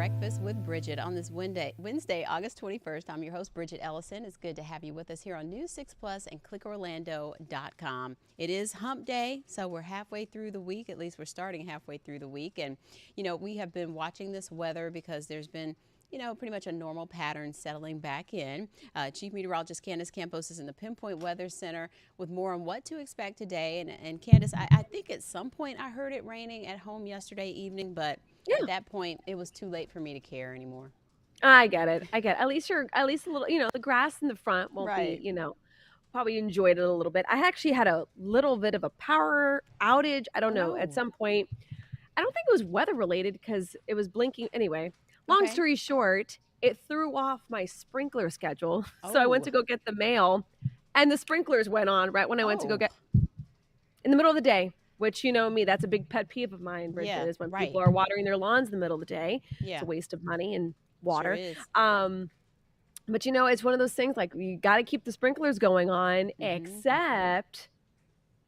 Breakfast with Bridgett on this Wednesday, August 21st. I'm your host, Bridgett Ellison. It's good to have you with us here on News 6 Plus and clickorlando.com. It is hump day, so we're halfway through the week. At least we're starting halfway through the week. And, we have been watching this weather because there's been pretty much a normal pattern settling back in. Chief Meteorologist Candace Campos is in the Pinpoint Weather Center with more on what to expect today. And Candace, I think at some point I heard it raining at home yesterday evening, but Yeah, at that point it was too late for me to care anymore. I get it. I get it. At least a little, the grass in the front won't be, Right. probably enjoyed it a little bit. I actually had a little bit of a power outage. I don't Oh know. At no. some point, I don't think it was weather related because it was blinking. Anyway, long Okay. story short, it threw off my sprinkler schedule. So I went Oh. to go get the mail and the sprinklers went on right when I went to go Oh. get in the middle of the day, which you know me, that's a big pet peeve of mine, Bridget, Yeah. is when Right. people are watering their lawns in the middle of the day. It's Yeah. a waste of money and Sure water. is. But it's one of those things like you got to keep the sprinklers going on, Mm-hmm. except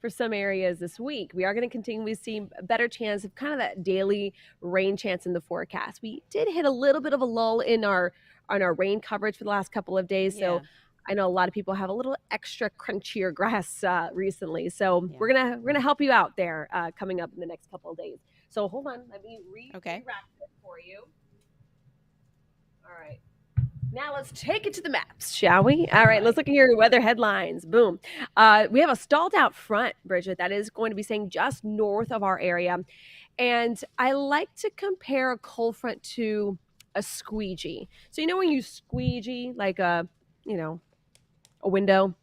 for some areas this week. We are going to continue to see a better chance of kind of that daily rain chance in the forecast. We did hit a little bit of a lull in our on our rain coverage for the last couple of days, so Yeah. I know a lot of people have a little extra crunchier grass recently. So Yeah. we're gonna help you out there coming up in the next couple of days. So hold on, let me Okay. re-wrap it for you. All right. Now let's take it to the maps, shall we? All All right, let's right. look at your weather headlines. Boom. We have a stalled out front, Bridget, that is going to be staying just north of our area. And I like to compare a cold front to a squeegee. So when you squeegee like you know, a window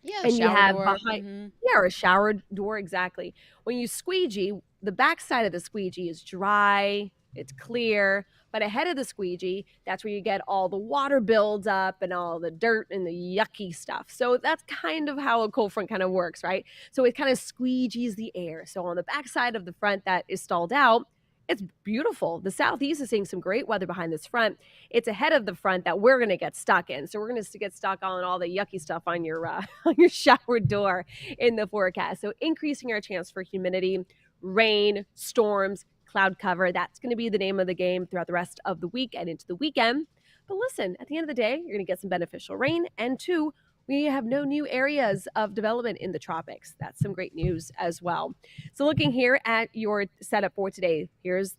Yeah. and you Shower have door. behind, Mm-hmm. yeah, or a shower door, exactly. When you squeegee, the back side of the squeegee is dry, it's clear, but ahead of the squeegee, that's where you get all the water builds up and all the dirt and the yucky stuff. So that's kind of how a cold front kind of works, right? So it kind of squeegees the air. So on the back side of the front that is stalled out, it's beautiful. The southeast is seeing some great weather behind this front. It's ahead of the front that we're going to get stuck in. So we're going to get stuck on all the yucky stuff on your on your shower door in the forecast. So increasing our chance for humidity, rain, storms, cloud cover. That's going to be the name of the game throughout the rest of the week and into the weekend. But listen, at the end of the day, you're going to get some beneficial rain. And two, we have no new areas of development in the tropics. That's some great news as well. So looking here at your setup for today, here's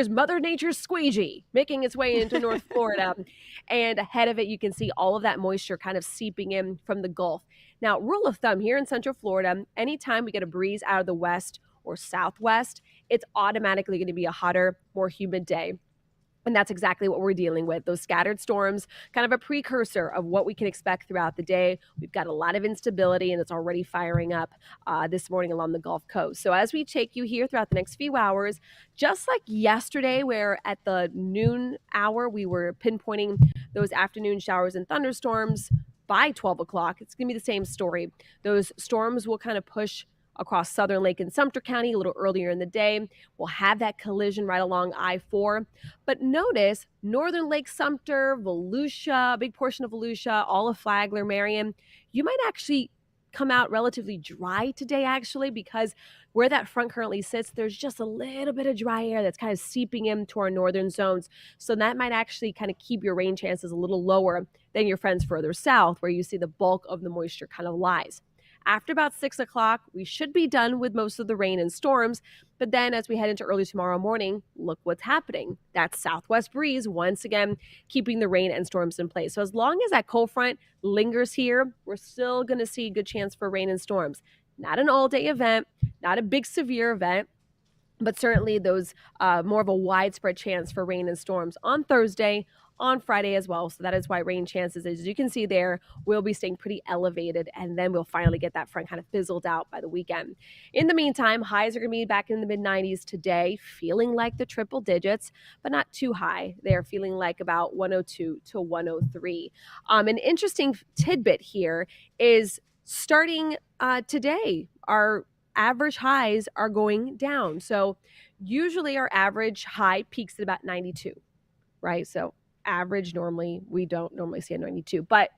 Mother Nature's squeegee making its way into North Florida. And ahead of it, you can see all of that moisture kind of seeping in from the Gulf. Now, rule of thumb here in Central Florida, anytime we get a breeze out of the west or southwest, it's automatically going to be a hotter, more humid day. And that's exactly what we're dealing with. Those scattered storms, kind of a precursor of what we can expect throughout the day. We've got a lot of instability, and it's already firing up this morning along the Gulf Coast. So as we take you here throughout the next few hours, just like yesterday, where at the noon hour we were pinpointing those afternoon showers and thunderstorms by 12 o'clock, it's going to be the same story. Those storms will kind of push across southern Lake and Sumter County a little earlier in the day. We'll have that collision right along I-4. But notice northern Lake Sumter, Volusia, a big portion of Volusia, all of Flagler, Marion, you might actually come out relatively dry today, actually, because where that front currently sits, there's just a little bit of dry air that's kind of seeping into our northern zones. So that might actually kind of keep your rain chances a little lower than your friends further south, where you see the bulk of the moisture kind of lies. After about 6 o'clock, we should be done with most of the rain and storms. But then as we head into early tomorrow morning, look what's happening. That southwest breeze, once again, keeping the rain and storms in place. So as long as that cold front lingers here, we're still going to see a good chance for rain and storms. Not an all-day event, not a big severe event, but certainly those more of a widespread chance for rain and storms on Thursday, on Friday as well. So that is why rain chances, as you can see there, will be staying pretty elevated. And then we'll finally get that front kind of fizzled out by the weekend. In the meantime, highs are going to be back in the mid 90s today, feeling like the triple digits, but not too high. They're feeling like about 102 to 103. An interesting tidbit here is starting today, our average highs are going down. So usually our average high peaks at about 92, right? So average normally, we don't normally see a 92, but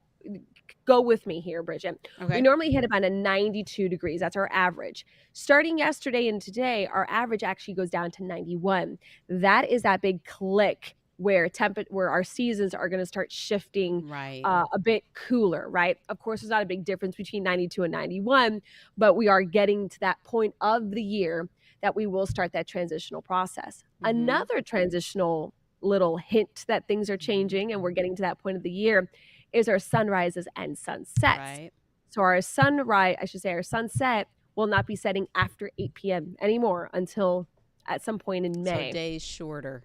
go with me here, Bridget. We Okay. normally hit about a 92 degrees. That's our average. Starting yesterday and today, our average actually goes down to 91. That is that big click where where our seasons are going to start shifting Right. a bit cooler, right? Of course, there's not a big difference between 92 and 91, but we are getting to that point of the year that we will start that transitional process. Another transitional little hint that things are changing and we're getting to that point of the year is our sunrises and sunsets. Right. So our sunrise, I should say our sunset will not be setting after 8 p.m. anymore until at some point in May. So days shorter.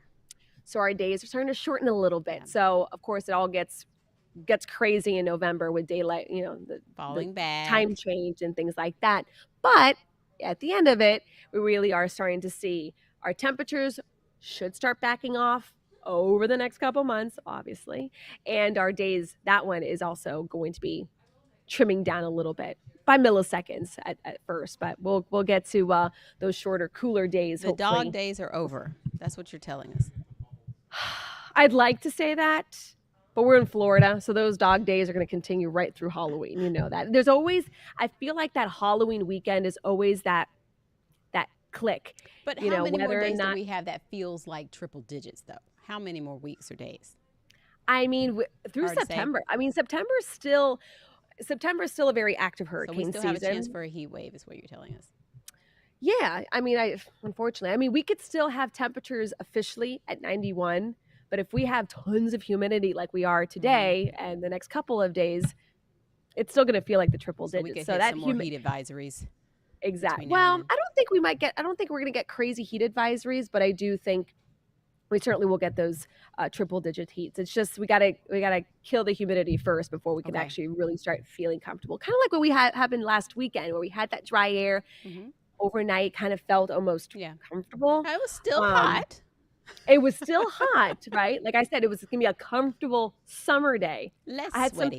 So our days are starting to shorten a little bit. So of course it all gets crazy in November with daylight, the Falling back. time change and things like that. But at the end of it, we really are starting to see our temperatures should start backing off over the next couple months, obviously. And our days, that one is also going to be trimming down a little bit by milliseconds at first, but we'll get to those shorter, cooler days. The dog days are over. That's what you're telling us. I'd like to say that, but we're in Florida, so those dog days are going to continue right through Halloween. You know that. There's always, I feel like that Halloween weekend is always that click. But how many more days do we have that feels like triple digits, though? How many more weeks or days? I mean, through Hard to say. September. I mean, September is still a very active hurricane So we still have a season. chance for a heat wave, is what you're telling us. Yeah, I mean, unfortunately, we could still have temperatures officially at 91, but if we have tons of humidity like we are today and the next couple of days, it's still going to feel like the triple So digits. we could So hit that some more heat advisories. exactly. between now and Well, I don't think we're going to get crazy heat advisories, but I do think we certainly will get those triple digit heats. It's just we gotta kill the humidity first before we can Okay. actually really start feeling comfortable. Kind of like what we had happened last weekend, where we had that dry air overnight, kind of felt almost comfortable. It was still hot. It was still hot, right? Like I said, it was gonna be a comfortable summer day. Less I had sweaty.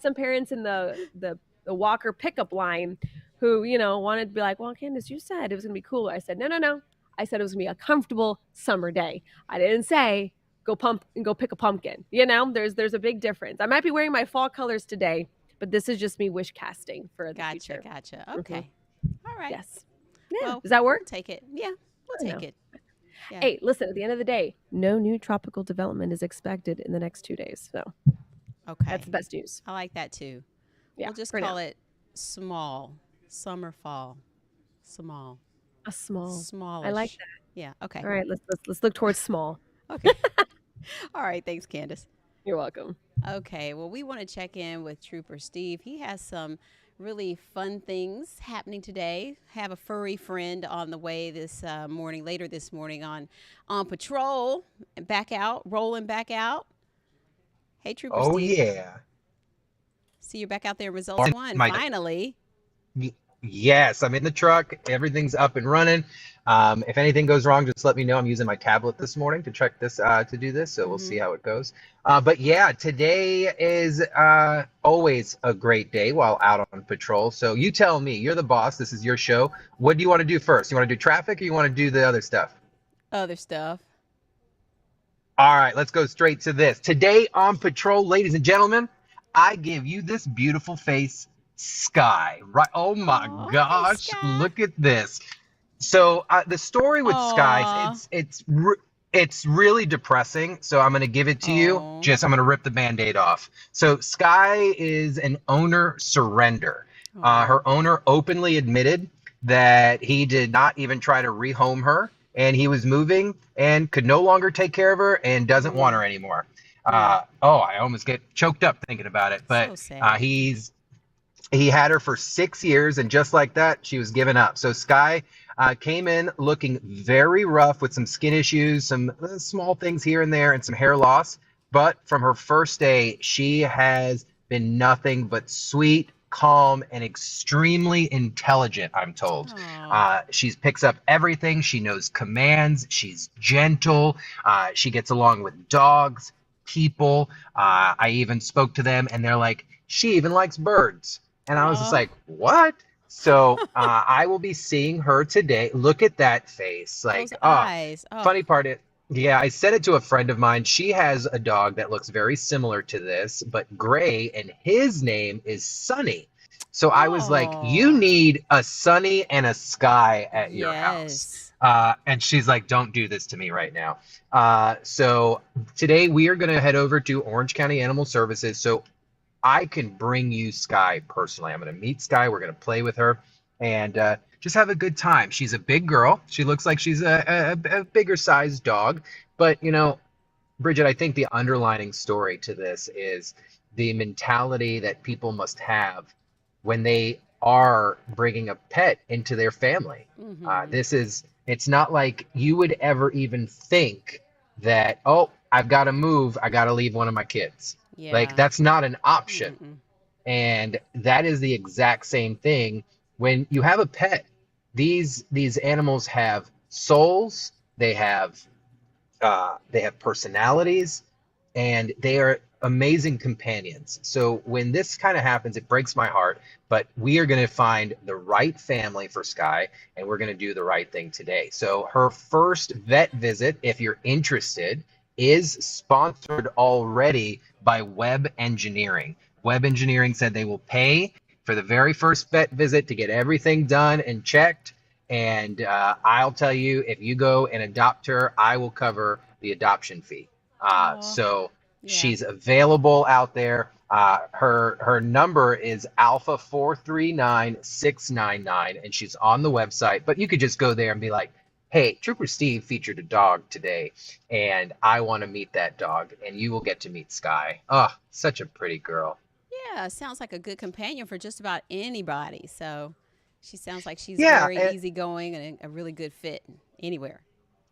some parents in the Walker pickup line who wanted to be like, well, Candace, you said it was gonna be cooler. I said no. I said it was gonna be a comfortable summer day. I didn't say go pick a pumpkin. There's a big difference. I might be wearing my fall colors today, but this is just me wish casting for the future. Gotcha. Okay. All right. Yes. Yeah. Well, Does that work? We'll take it. Yeah, we'll take it. Yeah. Hey, listen, at the end of the day, no new tropical development is expected in the next 2 days. So Okay. that's the best news. I like that too. Yeah, We'll just for call now. it small, summer, fall, small, A small. smallish. I like that. Yeah. Okay. All right, let's look towards small. Okay. All right. Thanks, Candace. You're welcome. Okay. Well, we want to check in with Trooper Steve. He has some really fun things happening today. Have a furry friend on the way later this morning on patrol and rolling back out. Hey, Trooper Oh Steve. yeah. See, you're back out there in Results One, finally. Yes, I'm in the truck. Everything's up and running. If anything goes wrong, just let me know. I'm using my tablet this morning to check this to do this, so we'll see how it goes. But yeah, today is always a great day while out on patrol. So you tell me, you're the boss. This is your show. What do you want to do first? You want to do traffic or you want to do the other stuff? Other stuff. All right, let's go straight to this. Today on patrol, ladies and gentlemen, I give you this beautiful face, Sky. Right? Oh my gosh, Sky. look at this. So the story with Sky, it's really depressing. So I'm going to give it to you. I'm going to rip the Band-Aid off. So Sky is an owner surrender. Her owner openly admitted that he did not even try to rehome her, and he was moving and could no longer take care of her and doesn't want her anymore. I almost get choked up thinking about it. But So sad. he had her for 6 years, and just like that, she was given up. So Sky came in looking very rough with some skin issues, some small things here and there, and some hair loss. But from her first day, she has been nothing but sweet, calm, and extremely intelligent, I'm told. She picks up everything. She knows commands. She's gentle. She gets along with dogs, people. I even spoke to them, and they're like, she even likes birds. And I was just like, what? So I will be seeing her today. Look at that face. Like, Those eyes. Funny part is, Yeah, I sent it to a friend of mine. She has a dog that looks very similar to this, but gray, and his name is Sunny. So I was like, you Oh, need a Sunny and a Sky at your house. yes. And she's like, don't do this to me right now. So today we are going to head over to Orange County Animal Services so I can bring you Sky personally. I'm going to meet Sky. We're going to play with her and just have a good time. She's a big girl. She looks like she's a bigger sized dog. But, Bridgett, I think the underlining story to this is the mentality that people must have when they are bringing a pet into their family. Mm-hmm. It's not like you would ever even think that, oh, I've got to move. I got to leave one of my kids. Like, Yeah. that's not an option. Mm-mm. And that is the exact same thing when you have a pet. These animals have souls, they have personalities, and they are amazing companions. So when this kind of happens, it breaks my heart, but we are going to find the right family for Sky, and we're going to do the right thing today. So her first vet visit, if you're interested, is sponsored already by Web Engineering. Web Engineering said they will pay for the very first vet visit to get everything done and checked. And I'll tell you, if you go and adopt her, I will cover the adoption fee. Oh, So yeah. she's available out there. Her number is Alpha 439699, and she's on the website. But you could just go there and be like, "Hey, Trooper Steve featured a dog today, and I want to meet that dog." And you will get to meet Sky. Oh, such a pretty girl. Yeah, sounds like a good companion for just about anybody. So she sounds like she's Yeah, very easygoing and a really good fit anywhere.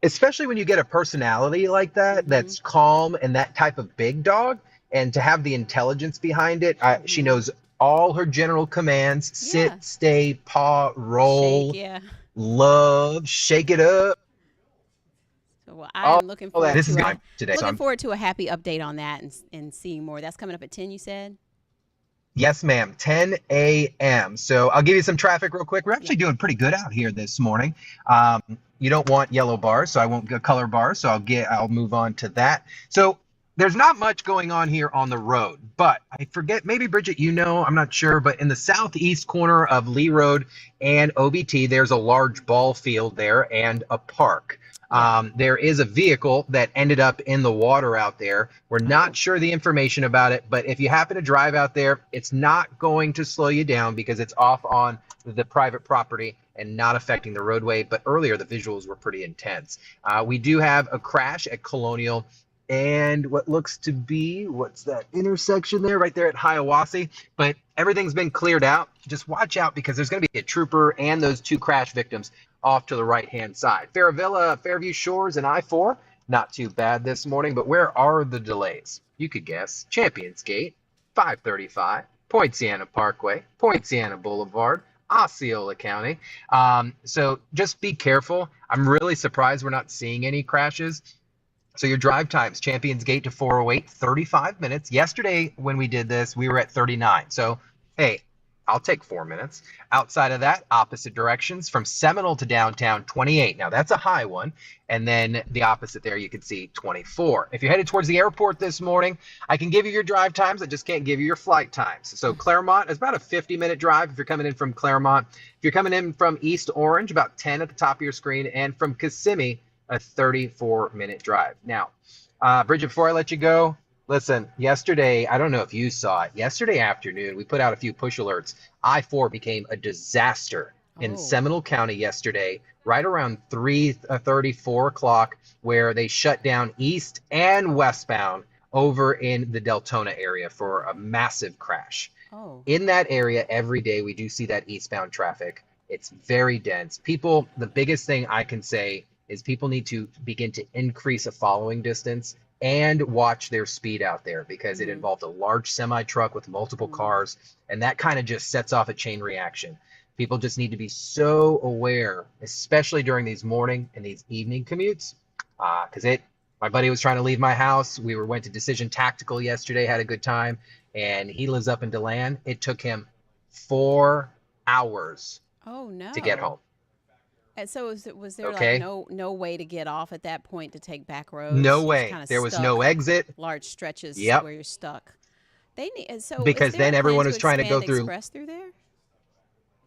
especially when you get a personality like that Mm-hmm. that's calm and that type of big dog, and to have the intelligence behind it. She Mm-hmm. knows all her general commands: sit, Yeah. stay, paw, Shake, roll, yeah. love, shake it up, So well, all I'm that. This is going today, so looking I'm forward to a happy update on that and seeing more. That's coming up at 10, you said? yes, ma'am. 10 a.m. So I'll give you some traffic real quick. We're Yeah. actually doing pretty good out here this morning. Um, you don't want yellow bars, so I won't go color bars. So I'll move on to that. So there's not much going on here on the road, but I forget, maybe Bridgett, I'm not sure, but in the southeast corner of Lee Road and OBT, there's a large ball field there and a park. Yeah. There is a vehicle that ended up in the water out there. We're not Oh. sure the information about it, but if you happen to drive out there, it's not going to slow you down because it's off on the private property and not affecting the roadway. But earlier, the visuals were pretty intense. We do have a crash at Colonial and what looks to be, what's that intersection there, right there at Hiawassee. But everything's been cleared out. Just watch out because there's going to be a trooper and those two crash victims off to the right-hand side. Fairvilla, Fairview Shores, and I-4, not too bad this morning, but where are the delays? You could guess. Champions Gate, 535, Poinciana Parkway, Poinciana Boulevard, Osceola County. So just be careful. I'm really surprised we're not seeing any crashes. So your drive times, Champions Gate to 408, 35 minutes. Yesterday when we did this, we were at 39. So, hey, I'll take 4 minutes. Outside of that, opposite directions from Seminole to downtown, 28. Now that's a high one. And then the opposite there, you can see 24. If you're headed towards the airport this morning, I can give you your drive times. I just can't give you your flight times. So Claremont is about a 50-minute drive if you're coming in from Claremont. If you're coming in from East Orange, about 10 at the top of your screen. And from Kissimmee, a 34-minute drive. Now, Bridgett, before I let you go, listen, yesterday, I don't know if you saw it, yesterday afternoon, we put out a few push alerts. I-4 became a disaster in Oh. Seminole County yesterday, right around 3:30, 4 o'clock, where they shut down east and westbound over in the Deltona area for a massive crash. Oh. In that area, every day, we do see that eastbound traffic. It's very dense. People, the biggest thing I can say is people need to begin to increase a following distance and watch their speed out there because it Mm-hmm. involved a large semi truck with multiple Mm-hmm. cars, and that kind of just sets off a chain reaction. People just need to be so aware, especially during these morning and these evening commutes, because my buddy was trying to leave my house. Went to Decision Tactical yesterday, had a good time, and he lives up in DeLand. It took him 4 hours Oh to get no. home. And so was there like Okay. no way to get off at that point to take back No roads? You're just way. kind of There was no stuck, exit. large stretches Yep. where you're stuck. They need, and so is Because there a then plan everyone to was trying to go expand through. express through there?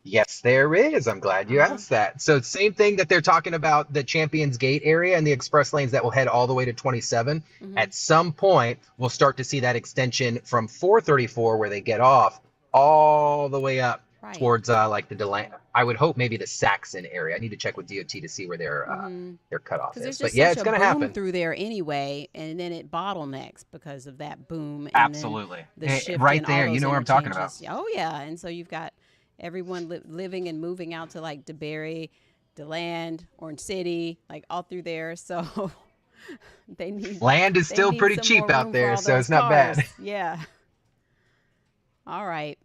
Yes, there is. I'm glad you Uh-huh. asked that. So same thing that they're talking about the Champions Gate area and the express lanes that will head all the way to 27. Hmm. At some point, we'll start to see that extension from 434 where they get off all the way up Right. towards like the Deland. I would hope maybe the Saxon area. I need to check with DOT to see where Hmm. their cutoff Because there's is. But just yeah, such it's a going to boom happen. through there anyway, and then it bottlenecks because of that boom, and then Absolutely. the shift Right in all there. You those know where I'm talking about. interchanges. Oh yeah, and so you've got everyone living and moving out to like DeBerry, DeLand, Orange City, like all through there. So they need Land is they still need pretty some cheap more out room for there, all so those it's not cars. bad. Yeah. All right.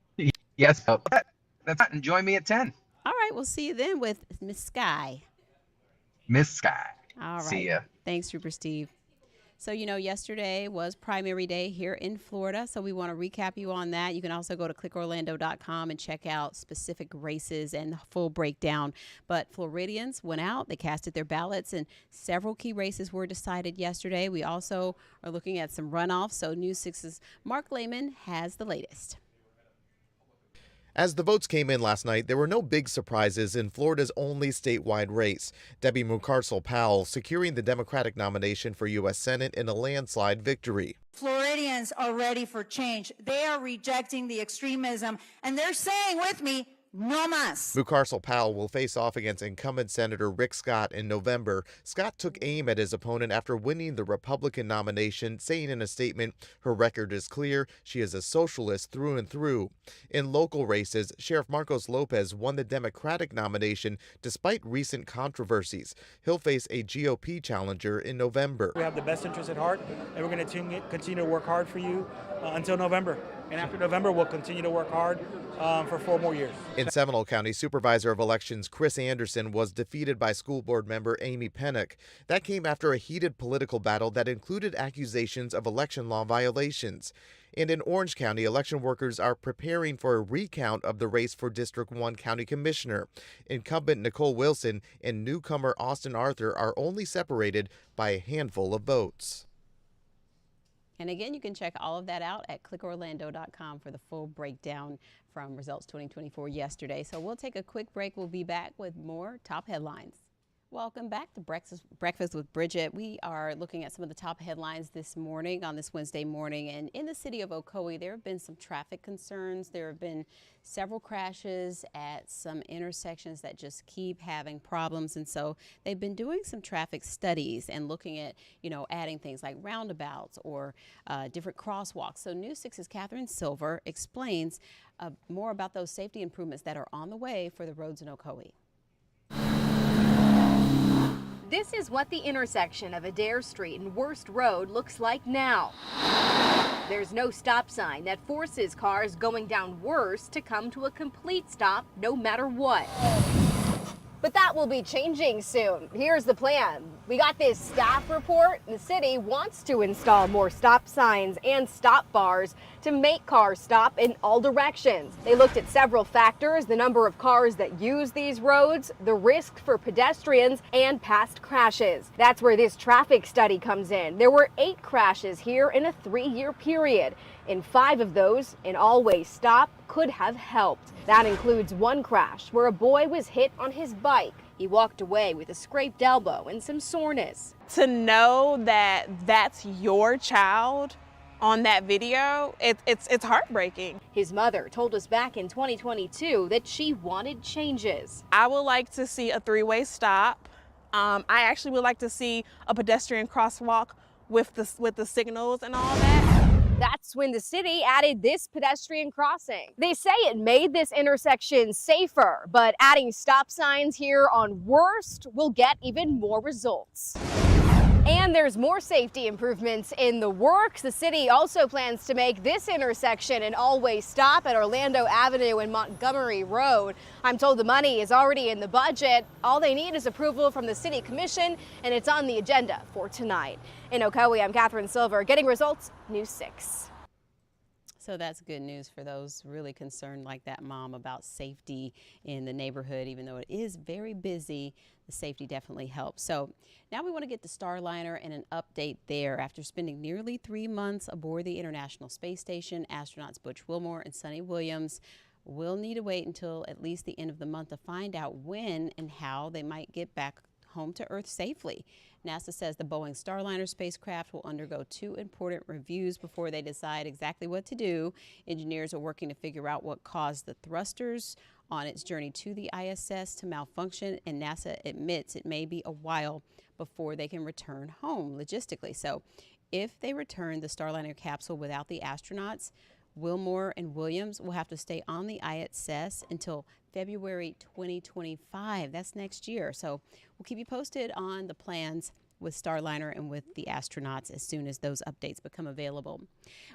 Yes. That's it. Enjoy me at 10. All right. We'll see you then with Miss Sky. Miss Sky. All See right. ya. Thanks, Trooper Steve. So, yesterday was primary day here in Florida. So, we want to recap you on that. You can also go to clickorlando.com and check out specific races and the full breakdown. But Floridians went out, they casted their ballots, and several key races were decided yesterday. We also are looking at some runoffs. So, News 6's Mark Lehman has the latest. As the votes came in last night, there were no big surprises in Florida's only statewide race. Debbie Mucarsel-Powell securing the Democratic nomination for U.S. Senate in a landslide victory. Floridians are ready for change. They are rejecting the extremism, and they're saying with me, no mas. Mucarsel-Powell will face off against incumbent Senator Rick Scott in November. Scott took aim at his opponent after winning the Republican nomination, saying in a statement, her record is clear, she is a socialist through and through. In local races, Sheriff Marcos Lopez won the Democratic nomination despite recent controversies. He'll face a GOP challenger in November. We have the best interest at heart, and we're going to continue to work hard for you until November. And after November, we'll continue to work hard for 4 more years. In Seminole County, Supervisor of Elections Chris Anderson was defeated by school board member Amy Pennock. That came after a heated political battle that included accusations of election law violations. And in Orange County, election workers are preparing for a recount of the race for District 1 County Commissioner. Incumbent Nicole Wilson and newcomer Austin Arthur are only separated by a handful of votes. And again, you can check all of that out at clickorlando.com for the full breakdown from results 2024 yesterday. So we'll take a quick break. We'll be back with more top headlines. Welcome back to Breakfast with Bridgett. We are looking at some of the top headlines this morning on this Wednesday morning. And in the city of Ocoee, there have been some traffic concerns. There have been several crashes at some intersections that just keep having problems. And so they've been doing some traffic studies and looking at, adding things like roundabouts or different crosswalks. So News 6's Catherine Silver explains more about those safety improvements that are on the way for the roads in Ocoee. This is what the intersection of Adair Street and Worst Road looks like now. There's no stop sign that forces cars going down Worst to come to a complete stop no matter what. But that will be changing soon. Here's the plan. We got this staff report. The city wants to install more stop signs and stop bars to make cars stop in all directions. They looked at several factors: the number of cars that use these roads, the risk for pedestrians, and past crashes. That's where this traffic study comes in. There were 8 crashes here in a 3-year period. In 5 of those, an all-way stop could have helped. That includes one crash where a boy was hit on his bike. He walked away with a scraped elbow and some soreness. To know that that's your child on that video, it's heartbreaking. His mother told us back in 2022 that she wanted changes. I would like to see a 3-way stop. I actually would like to see a pedestrian crosswalk with the signals and all that. That's when the city added this pedestrian crossing. They say it made this intersection safer, but adding stop signs here on Worst will get even more results. And there's more safety improvements in the works. The city also plans to make this intersection an all-way stop at Orlando Avenue and Montgomery Road. I'm told the money is already in the budget. All they need is approval from the city commission, and it's on the agenda for tonight. In Ocoee, I'm Catherine Silver, getting results, News 6. So that's good news for those really concerned like that mom about safety in the neighborhood. Even though it is very busy, the safety definitely helps. So now we want to get to Starliner and an update there. After spending nearly 3 months aboard the International Space Station, astronauts Butch Wilmore and Sonny Williams will need to wait until at least the end of the month to find out when and how they might get back home to Earth safely. NASA says the Boeing Starliner spacecraft will undergo 2 important reviews before they decide exactly what to do. Engineers are working to figure out what caused the thrusters on its journey to the ISS to malfunction, and NASA admits it may be a while before they can return home logistically. So if they return the Starliner capsule without the astronauts, Wilmore and Williams will have to stay on the ISS until February 2025. That's next year. So we'll keep you posted on the plans with Starliner and with the astronauts as soon as those updates become available.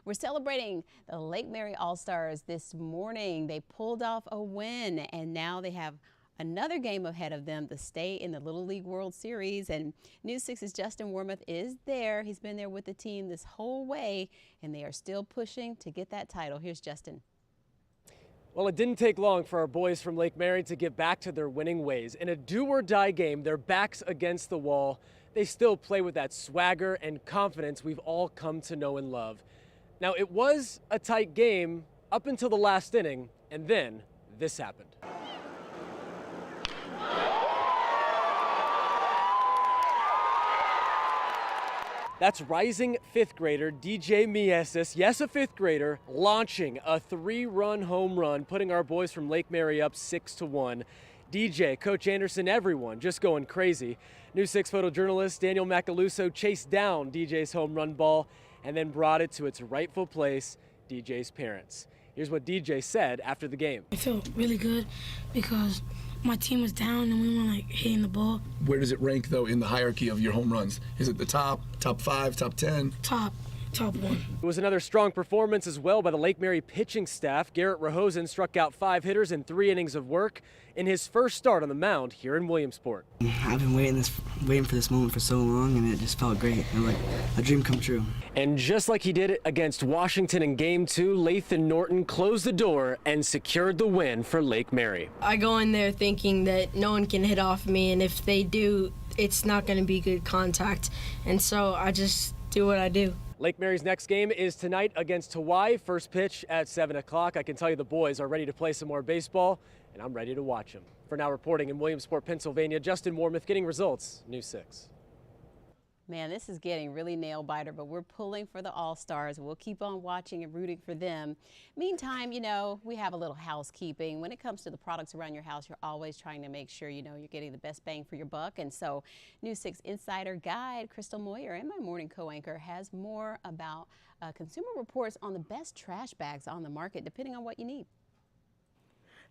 We're celebrating the Lake Mary All-Stars this morning. They pulled off a win, and now they have another game ahead of them to stay in the Little League World Series. And News 6's Justin Wormuth is there. He's been there with the team this whole way, and they are still pushing to get that title. Here's Justin. Well, it didn't take long for our boys from Lake Mary to get back to their winning ways. In a do-or-die game, their backs against the wall, they still play with that swagger and confidence we've all come to know and love. Now, it was a tight game up until the last inning, and then this happened. That's rising 5th grader DJ Miesis, yes, a 5th grader, launching a 3-run home run, putting our boys from Lake Mary up 6-1. DJ, Coach Anderson, everyone just going crazy. News 6 photojournalist Daniel Macaluso chased down DJ's home run ball and then brought it to its rightful place, DJ's parents. Here's what DJ said after the game. I feel really good because my team was down and we weren't hitting the ball. Where does it rank though in the hierarchy of your home runs? Is it the top 5, top 10? Top 1. It was another strong performance as well by the Lake Mary pitching staff. Garrett Rahosen struck out 5 hitters in 3 innings of work in his first start on the mound here in Williamsport. I've been waiting for this moment for so long, and it just felt great. Like a dream come true. And just like he did against Washington in Game 2, Lathan Norton closed the door and secured the win for Lake Mary. I go in there thinking that no one can hit off me, and if they do, it's not going to be good contact. And so I just do what I do. Lake Mary's next game is tonight against Hawaii. First pitch at 7 o'clock. I can tell you the boys are ready to play some more baseball, and I'm ready to watch them. For now, reporting in Williamsport, Pennsylvania, Justin Wormuth, getting results, News 6. Man, this is getting really nail-biter, but we're pulling for the All-Stars. We'll keep on watching and rooting for them. Meantime, we have a little housekeeping. When it comes to the products around your house, you're always trying to make sure, you're getting the best bang for your buck. And so News 6 Insider Guide, Crystal Moyer, and my morning co-anchor has more about Consumer Reports on the best trash bags on the market, depending on what you need.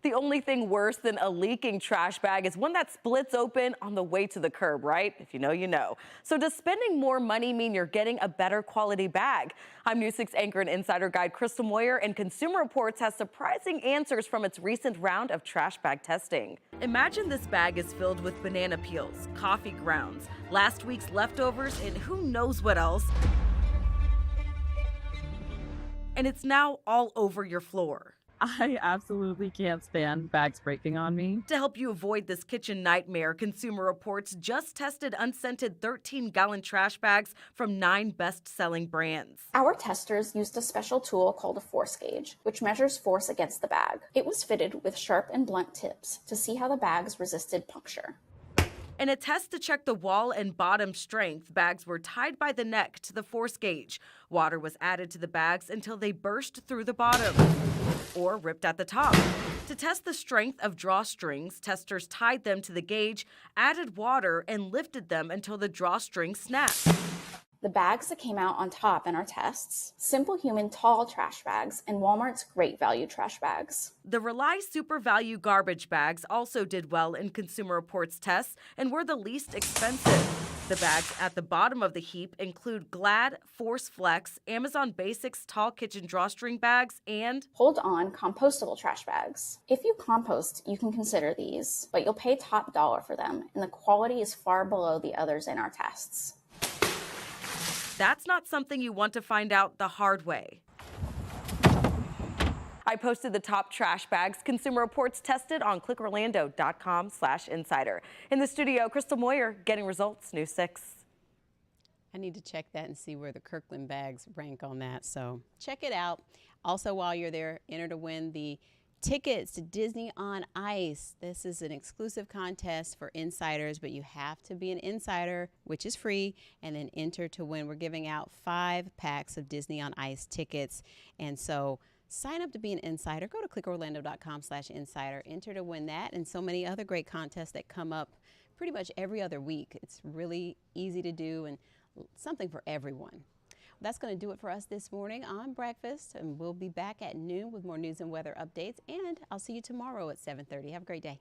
The only thing worse than a leaking trash bag is one that splits open on the way to the curb, right? If you know, you know. So does spending more money mean you're getting a better quality bag? I'm News 6 anchor and insider guide Crystal Moyer, and Consumer Reports has surprising answers from its recent round of trash bag testing. Imagine this bag is filled with banana peels, coffee grounds, last week's leftovers, and who knows what else. And it's now all over your floor. I absolutely can't stand bags breaking on me. To help you avoid this kitchen nightmare, Consumer Reports just tested unscented 13-gallon trash bags from 9 best-selling brands. Our testers used a special tool called a force gauge, which measures force against the bag. It was fitted with sharp and blunt tips to see how the bags resisted puncture. In a test to check the wall and bottom strength, bags were tied by the neck to the force gauge. Water was added to the bags until they burst through the bottom or ripped at the top. To test the strength of drawstrings, testers tied them to the gauge, added water, and lifted them until the drawstring snapped. The bags that came out on top in our tests, Simple Human tall trash bags and Walmart's Great Value trash bags. The Rely Super Value garbage bags also did well in Consumer Reports tests and were the least expensive. The bags at the bottom of the heap include Glad, Force Flex, Amazon Basics tall kitchen drawstring bags, and Hold On compostable trash bags. If you compost, you can consider these, but you'll pay top dollar for them, and the quality is far below the others in our tests. That's not something you want to find out the hard way. I posted the top trash bags Consumer Reports tested on clickorlando.com/insider. In the studio, Crystal Moyer getting results, News 6. I need to check that and see where the Kirkland bags rank on that, so check it out. Also, while you're there, enter to win the tickets to Disney on Ice. This is an exclusive contest for insiders, but you have to be an insider, which is free, and then enter to win. We're giving out 5 packs of Disney on Ice tickets, and so sign up to be an insider. Go to clickorlando.com/insider. Enter to win that and so many other great contests that come up pretty much every other week. It's really easy to do and something for everyone. That's going to do it for us this morning on Breakfast, and we'll be back at noon with more news and weather updates, and I'll see you tomorrow at 7:30. Have a great day.